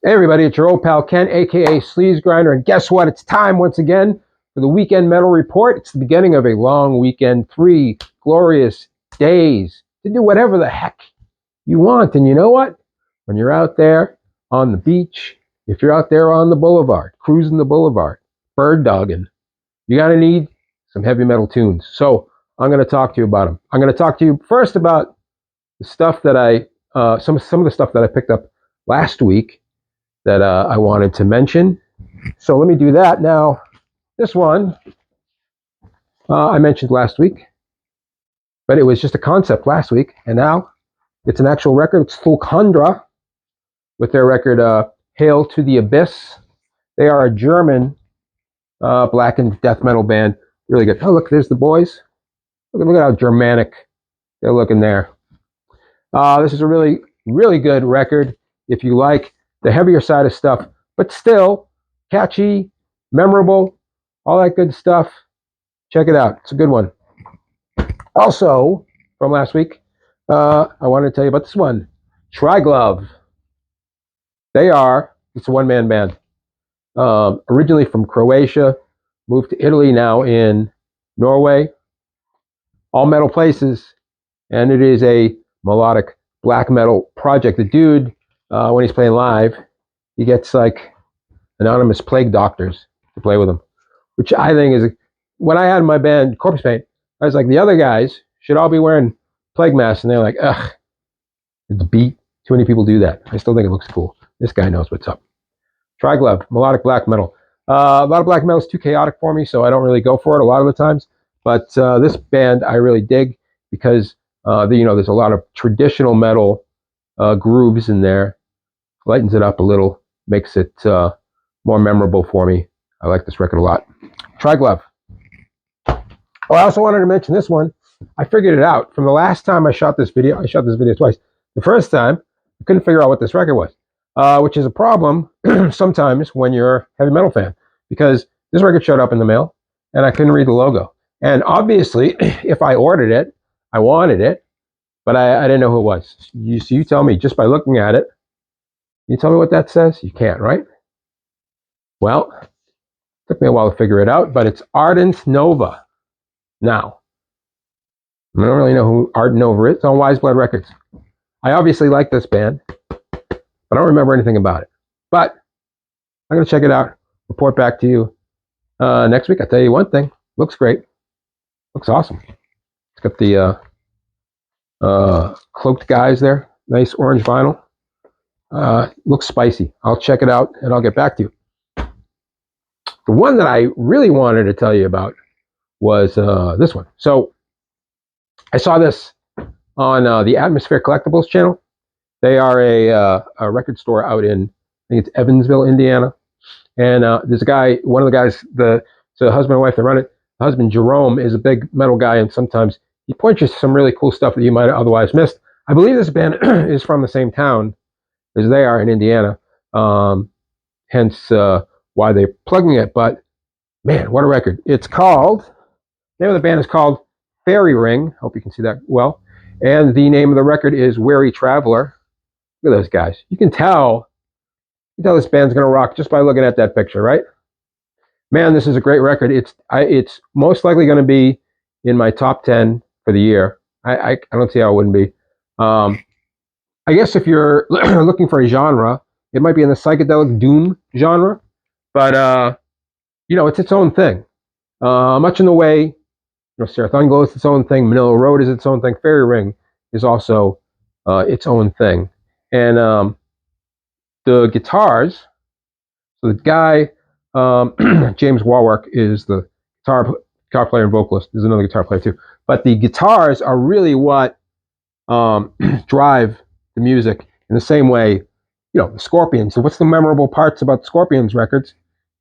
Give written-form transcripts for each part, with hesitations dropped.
Hey everybody, it's your old pal Ken, aka Sleaze Grinder, and guess what? It's time once again for the Weekend Metal Report. It's the beginning of a long weekend, 3 glorious days to do whatever the heck you want. And you know what? When you're out there on the beach, if you're out there on the boulevard, cruising the boulevard, bird dogging, you're gonna need some heavy metal tunes. So I'm gonna talk to you about them. I'm gonna talk to you first about the stuff that some of the stuff that I picked up last week that I wanted to mention. So let me do that now. This one I mentioned last week, but it was just a concept last week, and now it's an actual record. It's Fulkandra with their record Hail to the Abyss. They are a German blackened death metal band. Really good. Oh, look, there's the boys. Look at how Germanic they're looking there. This is a really, really good record if you like the heavier side of stuff, but still catchy, memorable, all that good stuff. Check it out. It's a good one. Also, from last week, I wanted to tell you about this one, Triglove. It's a one-man band. Originally from Croatia, moved to Italy, now in Norway. All metal places, and it is a melodic black metal project. The dude, when he's playing live, he gets like anonymous plague doctors to play with him, which I think is, when I had my band Corpse Paint, I was like, the other guys should all be wearing plague masks, and they're like, ugh, it's beat. Too many people do that. I still think it looks cool. This guy knows what's up. Triglove, melodic black metal. A lot of black metal is too chaotic for me, so I don't really go for it a lot of the times. But this band I really dig because there's a lot of traditional metal grooves in there. Lightens it up a little, makes it more memorable for me. I like this record a lot. Triglove. Oh, I also wanted to mention this one. I figured it out from the last time I shot this video. I shot this video twice. The first time, I couldn't figure out what this record was, which is a problem sometimes when you're a heavy metal fan, because this record showed up in the mail and I couldn't read the logo. And obviously, if I ordered it, I wanted it, but I didn't know who it was. So you tell me just by looking at it. You tell me what that says? You can't, right? Well, it took me a while to figure it out, but it's Ardent Nova. Now, I don't really know who Ardent Nova is. It's on Wise Blood Records. I obviously like this band, but I don't remember anything about it. But I'm going to check it out, report back to you next week. I'll tell you one thing. Looks great. Looks awesome. It's got the cloaked guys there. Nice orange vinyl. Looks spicy. I'll check it out and I'll get back to you. The one that I really wanted to tell you about was this one. So I saw this on the Atmosphere Collectibles channel. They are a record store out in, I think it's Evansville, Indiana. And there's a guy, one of the guys, the husband and wife that run it. The husband, Jerome, is a big metal guy, and sometimes he points you to some really cool stuff that you might have otherwise missed. I believe this band is from the same town as they are in Indiana, hence why they're plugging it. But man, what a record! It's called, the name of the band is called Fairy Ring. Hope you can see that well. And the name of the record is Weary Traveler. Look at those guys. You can tell this band's gonna rock just by looking at that picture, right? Man, this is a great record. It's most likely going to be in my top 10 for the year. I don't see how it wouldn't be. I guess if you're looking for a genre, it might be in the psychedelic doom genre, but it's its own thing. Much in the way, Sarah Thunglow is its own thing. Manila Road is its own thing. Fairy Ring is also its own thing. And the guitars. So the guy. James Warwick is the guitar player and vocalist. There's another guitar player too. But the guitars are really what drive the music in the same way, the Scorpions. So what's the memorable parts about the Scorpions records?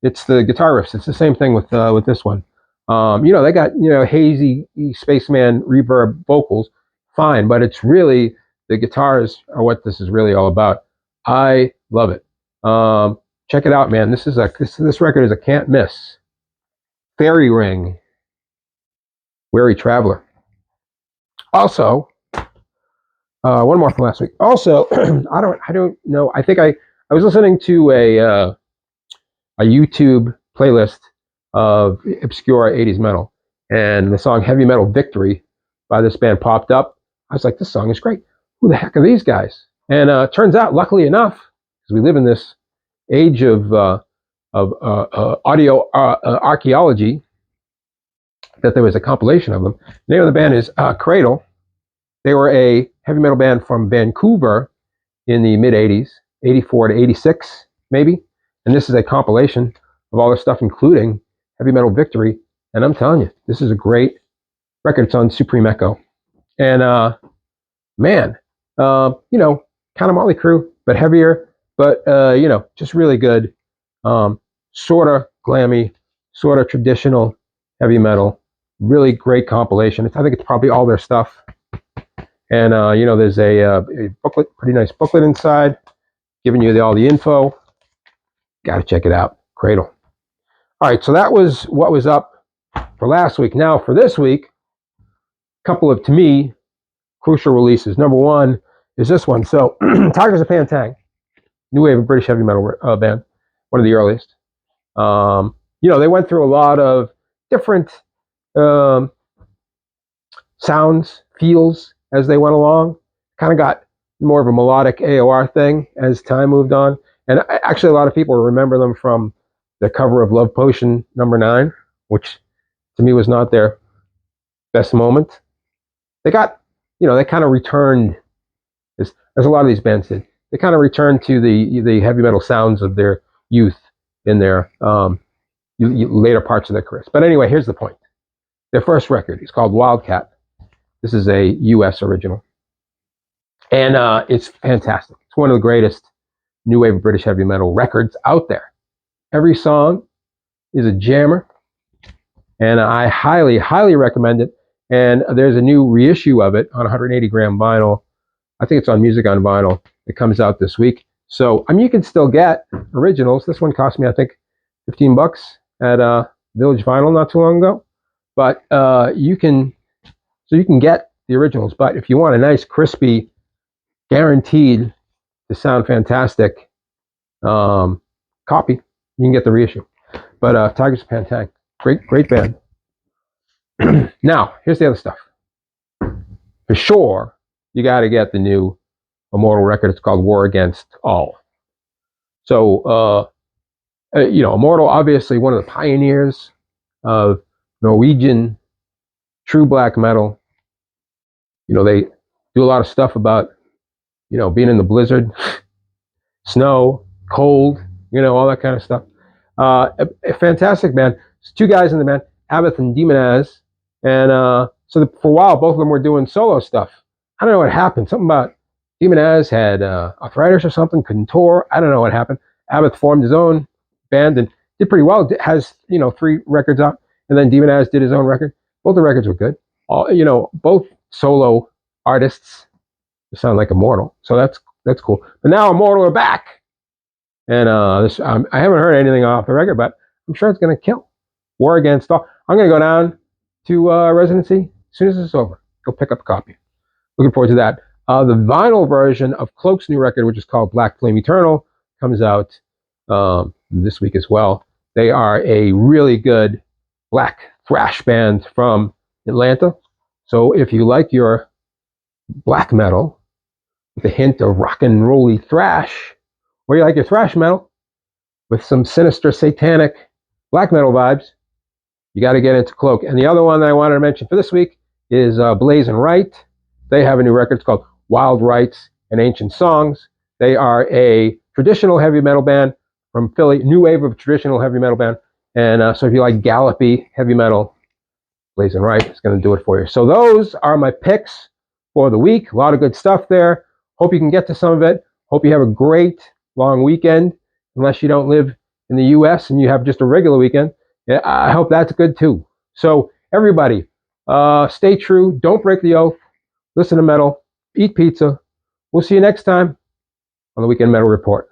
It's the guitar riffs. It's the same thing with this one. They got, hazy spaceman reverb vocals, fine, but it's really the guitars are what this is really all about. I love it. Check it out, man. This record is a can't miss. Fairy Ring, Weary Traveler. Also, one more from last week. Also, I don't know. I think I was listening to a YouTube playlist of obscure 80s metal, and the song Heavy Metal Victory by this band popped up. I was like, this song is great. Who the heck are these guys? And turns out, luckily enough, because we live in this age of audio archaeology, that there was a compilation of them. The name of the band is Cradle. They were a heavy metal band from Vancouver in the mid 80s, 84 to 86, maybe. And this is a compilation of all their stuff, including Heavy Metal Victory. And I'm telling you, this is a great record. It's on Supreme Echo. And man, you know, kind of Motley Crue, but heavier, but you know, just really good. Sort of glammy, sort of traditional heavy metal. Really great compilation. I think it's probably all their stuff. And you know, there's a booklet, pretty nice booklet inside, giving you all the info. Got to check it out. Cradle. All right, so that was what was up for last week. Now for this week, a couple of, to me, crucial releases. Number one is this one. So Tygers of Pan Tang, new wave of British heavy metal band, one of the earliest. You know, they went through a lot of different sounds, feels as they went along. Kind of got more of a melodic AOR thing as time moved on. And actually, a lot of people remember them from the cover of Love Potion #9, which to me was not their best moment. They got, you know, they kind of returned, as a lot of these bands did. They kind of returned to the heavy metal sounds of their youth in their later parts of their careers. But anyway, here's the point. Their first record is called Wildcat. This is a U.S. original. And it's fantastic. It's one of the greatest new wave of British heavy metal records out there. Every song is a jammer. And I highly, highly recommend it. And there's a new reissue of it on 180 gram vinyl. I think it's on Music on Vinyl. It comes out this week. So, I mean, you can still get originals. This one cost me, I think, $15 at Village Vinyl not too long ago. But you can get the originals. But if you want a nice, crispy, guaranteed to sound fantastic copy, you can get the reissue. But Tygers of Pan Tang, great band. Now, here's the other stuff. For sure, you got to get the new Immortal record. It's called War Against All. So, you know, Immortal, obviously one of the pioneers of Norwegian true black metal. You know, they do a lot of stuff about, you know, being in the blizzard, snow, cold, you know, all that kind of stuff. A fantastic band. There's two guys in the band, Abath and Demonaz. And so for a while, both of them were doing solo stuff. I don't know what happened. Something about Demonaz had arthritis or something, couldn't tour. I don't know what happened. Abath formed his own band and did pretty well. Has, you know, 3 records out. And then Demonaz did his own record. Both the records were good. You know, both solo artists sound like Immortal. So that's cool. But now Immortal are back. And I haven't heard anything off the record, but I'm sure it's going to kill. War Against All. I'm going to go down to residency as soon as it's over. Go pick up a copy. Looking forward to that. The vinyl version of Cloak's new record, which is called Black Flame Eternal, comes out this week as well. They are a really good black thrash band from Atlanta. So if you like your black metal with a hint of rock and rolly thrash, or you like your thrash metal with some sinister satanic black metal vibes, you got to get into Cloak. And the other one that I wanted to mention for this week is Blazing Right. They have a new record. It's called Wild Rites and Ancient Songs. They are a traditional heavy metal band from Philly, new wave of traditional heavy metal band. And so if you like gallopy heavy metal, Blazing Right is going to do it for you. So those are my picks for the week. A lot of good stuff there. Hope you can get to some of it. Hope you have a great long weekend, unless you don't live in the U.S. and you have just a regular weekend. Yeah, I hope that's good too. So everybody, stay true. Don't break the oath. Listen to metal. Eat pizza. We'll see you next time on the Weekend Metal Report.